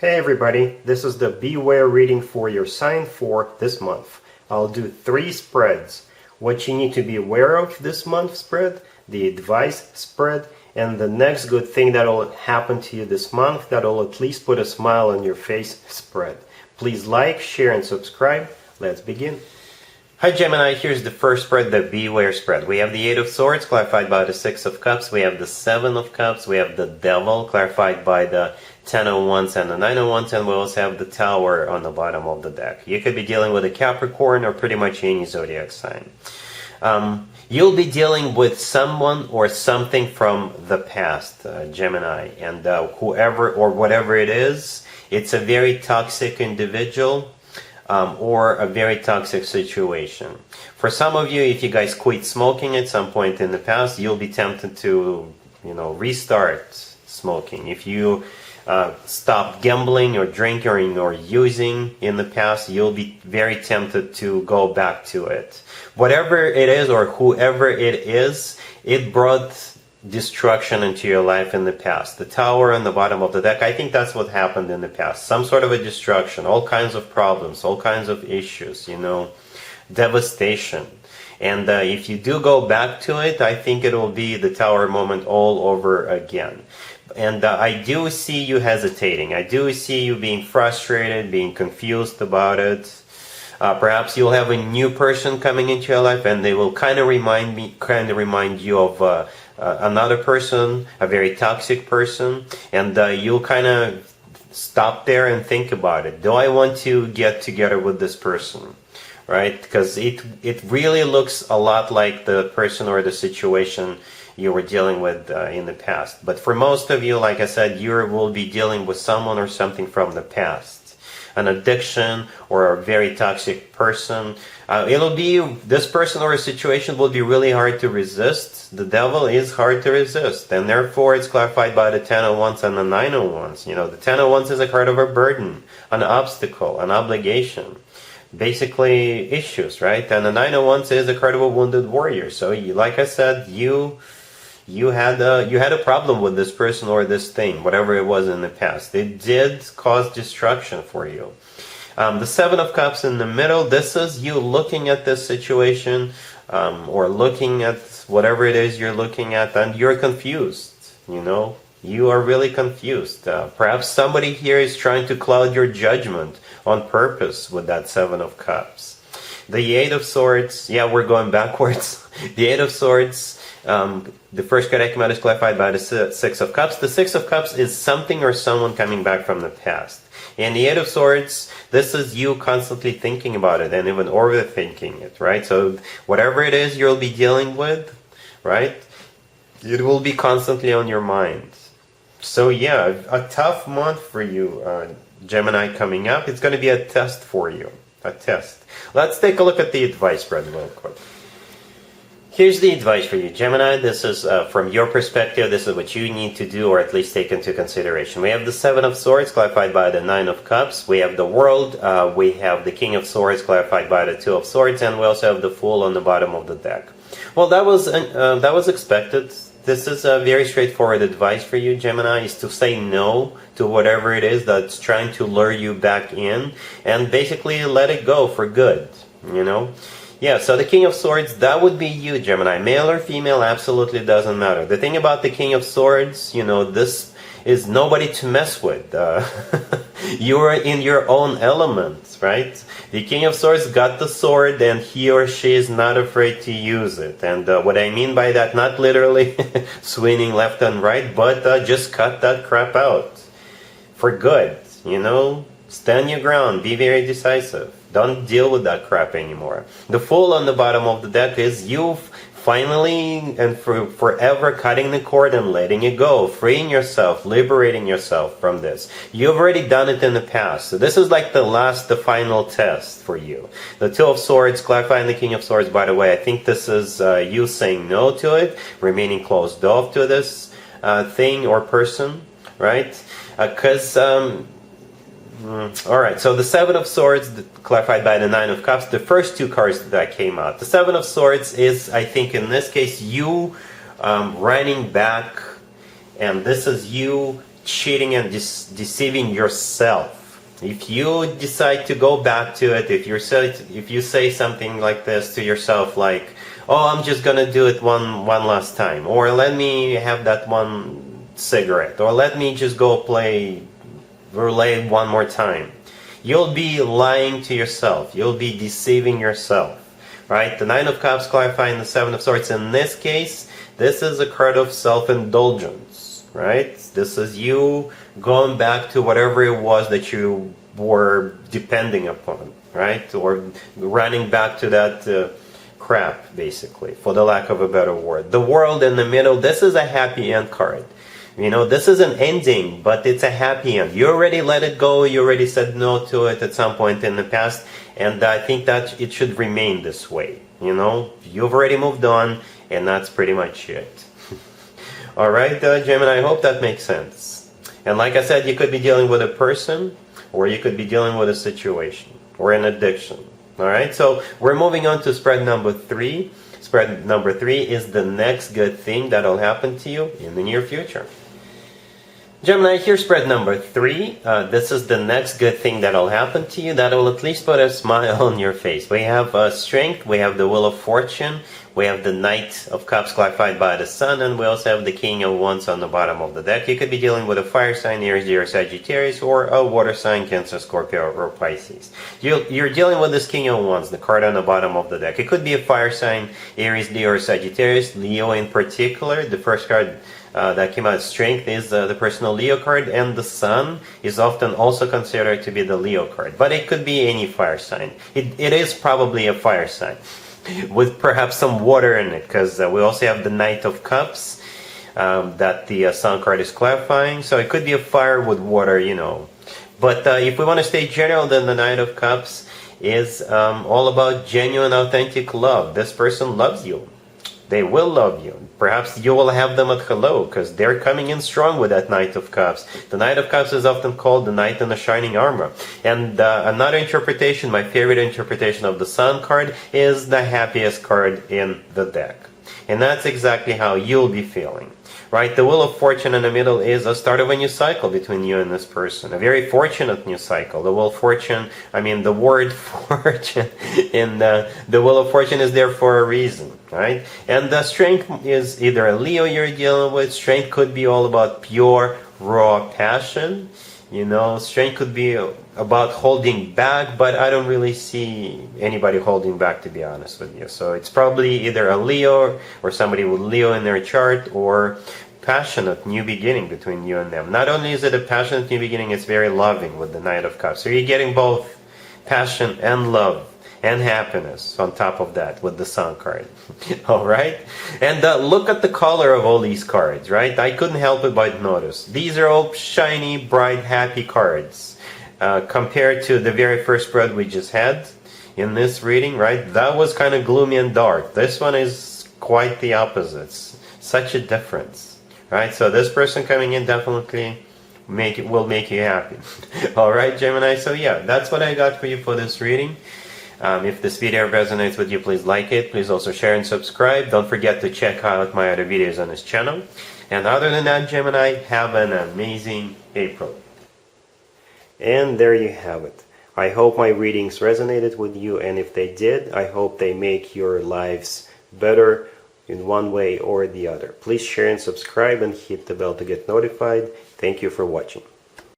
Hey everybody, this is the Beware reading for your sign for this month. I'll do 3 spreads. What you need to be aware of this month spread, the advice spread, and the next good thing that will happen to you this month that will at least put a smile on your face spread. Please like, share, and subscribe. Let's begin. Hi Gemini, here's the first spread, the Beware spread. We have the 8 of Swords, clarified by the 6 of Cups. We have the 7 of Cups. We have the Devil, clarified by the 10 of Wands and the 9 of Wands. And we also have the Tower on the bottom of the deck. You could be dealing with a Capricorn or pretty much any zodiac sign. You'll be dealing with someone or something from the past, Gemini. And whoever or whatever it is, it's a very toxic individual. Or a very toxic situation. For some of you, if you guys quit smoking at some point in the past, you'll be tempted to, restart smoking. If you stop gambling or drinking or using in the past, you'll be very tempted to go back to it. Whatever it is or whoever it is, it brought destruction into your life in the past. The Tower on the bottom of the deck, I think that's what happened in the past. Some sort of a destruction, all kinds of problems, all kinds of issues, devastation. And if you do go back to it, I think it will be the Tower moment all over again. And I do see you hesitating. I do see you being frustrated, being confused about it. Perhaps you'll have a new person coming into your life, and they will kind of remind you of another person, a very toxic person, and you'll kind of stop there and think about it. Do I want to get together with this person? Right? Because it really looks a lot like the person or the situation you were dealing with in the past. But for most of you, like I said, you will be dealing with someone or something from the past. An addiction or a very toxic person. This person or a situation will be really hard to resist. The Devil is hard to resist, and therefore it's clarified by the 10 of Wands and the 9 of Wands. The 10 of Wands is a card of a burden, an obstacle, an obligation. Basically issues, right? And the 9 of Wands is a card of a wounded warrior. So like I said, you had a problem with this person or this thing, whatever it was in the past. It did cause destruction for you. The 7 of Cups in the middle, this is you looking at this situation or looking at whatever it is you're looking at, and you're confused, You are really confused. Perhaps somebody here is trying to cloud your judgment on purpose with that 7 of Cups. The 8 of Swords, yeah, we're going backwards. The 8 of Swords, the first card I came out is clarified by the 6 of Cups. The 6 of Cups is something or someone coming back from the past. And the 8 of Swords, this is you constantly thinking about it and even overthinking it, right? So whatever it is you'll be dealing with, right, it will be constantly on your mind. So yeah, a tough month for you, Gemini, coming up. It's going to be a test for you, a test. Let's take a look at the advice spread real quick. Here's the advice for you, Gemini. This is from your perspective. This is what you need to do or at least take into consideration. We have the 7 of Swords clarified by the 9 of Cups. We have the World. We have the King of Swords clarified by the 2 of Swords. And we also have the Fool on the bottom of the deck. Well, that was expected. This is a very straightforward advice for you, Gemini, is to say no to whatever it is that's trying to lure you back in and basically let it go for good, Yeah, so the King of Swords, that would be you, Gemini. Male or female, absolutely doesn't matter. The thing about the King of Swords, this is nobody to mess with. You are in your own element, right? The King of Swords got the sword and he or she is not afraid to use it. And what I mean by that, not literally swinging left and right, but just cut that crap out. For good, Stand your ground, be very decisive. Don't deal with that crap anymore. The Fool on the bottom of the deck is you finally and forever cutting the cord and letting it go, freeing yourself, liberating yourself from this. You've already done it in the past. So this is like the final test for you. The 2 of Swords, clarifying the King of Swords, by the way, I think this is you saying no to it, remaining closed off to this thing or person, right? Because Alright, so the 7 of Swords, clarified by the 9 of Cups, the first 2 cards that came out. The 7 of Swords is, I think in this case, you running back, and this is you cheating and deceiving yourself. If you decide to go back to it, if you say something like this to yourself, like, oh, I'm just gonna do it one last time, or let me have that one cigarette, or let me just go play roulette one more time, you'll be lying to yourself. You'll be deceiving yourself, right? The Nine of Cups clarifying the Seven of Swords. In this case, this is a card of self-indulgence, right? This is you going back to whatever it was that you were depending upon, right? Or running back to that crap, basically, for the lack of a better word. The World in the middle, this is a happy end card. You know, this is an ending, but it's a happy end. You already let it go. You already said no to it at some point in the past. And I think that it should remain this way. You know, you've already moved on, and that's pretty much it. All right, Gemini, I hope that makes sense. And like I said, you could be dealing with a person, or you could be dealing with a situation, or an addiction. All right, so we're moving on to spread number 3. Spread number 3 is the next good thing that'll happen to you in the near future. Gemini, here's spread number 3. This is the next good thing that'll happen to you that will at least put a smile on your face. We have strength, we have the Wheel of Fortune, we have the Knight of Cups clarified by the Sun, and we also have the King of Wands on the bottom of the deck. You could be dealing with a fire sign, Aries, Leo, Sagittarius, or a water sign, Cancer, Scorpio, or Pisces. You're dealing with this King of Wands, the card on the bottom of the deck. It could be a fire sign, Aries, Leo, or Sagittarius. Leo in particular, the first card that came out, strength, is the personal Leo card, and the Sun is often also considered to be the Leo card, but it could be any fire sign. It is probably a fire sign with perhaps some water in it, because we also have the Knight of Cups that the Sun card is clarifying, so it could be a fire with water, you know. But if we want to stay general, then the Knight of Cups is all about genuine, authentic love. This person loves you. They will love you. Perhaps you will have them at hello, because they're coming in strong with that Knight of Cups. The Knight of Cups is often called the Knight in the Shining Armor. And another interpretation, my favorite interpretation of the Sun card, is the happiest card in the deck. And that's exactly how you'll be feeling. Right, the Wheel of Fortune in the middle is a start of a new cycle between you and this person. A very fortunate new cycle. The Wheel of Fortune, the word fortune in the Wheel of Fortune is there for a reason, right? And the strength is either a Leo you're dealing with. Strength could be all about pure, raw passion. You know, strength could be about holding back, but I don't really see anybody holding back, to be honest with you. So it's probably either a Leo or somebody with Leo in their chart, or passionate new beginning between you and them. Not only is it a passionate new beginning, it's very loving with the Knight of Cups. So you're getting both passion and love and happiness on top of that with the Sun card. All right? And look at the color of all these cards, right? I couldn't help it but notice. These are all shiny, bright, happy cards. Compared to the very first spread we just had in this reading, right? That was kind of gloomy and dark. This one is quite the opposite. Such a difference, right? So this person coming in definitely will make you happy. All right, Gemini? So yeah, that's what I got for you for this reading. If this video resonates with you, please like it. Please also share and subscribe. Don't forget to check out my other videos on this channel. And other than that, Gemini, have an amazing April. And there you have it. I hope my readings resonated with you, and if they did, I hope they make your lives better in one way or the other. Please share and subscribe and hit the bell to get notified. Thank you for watching.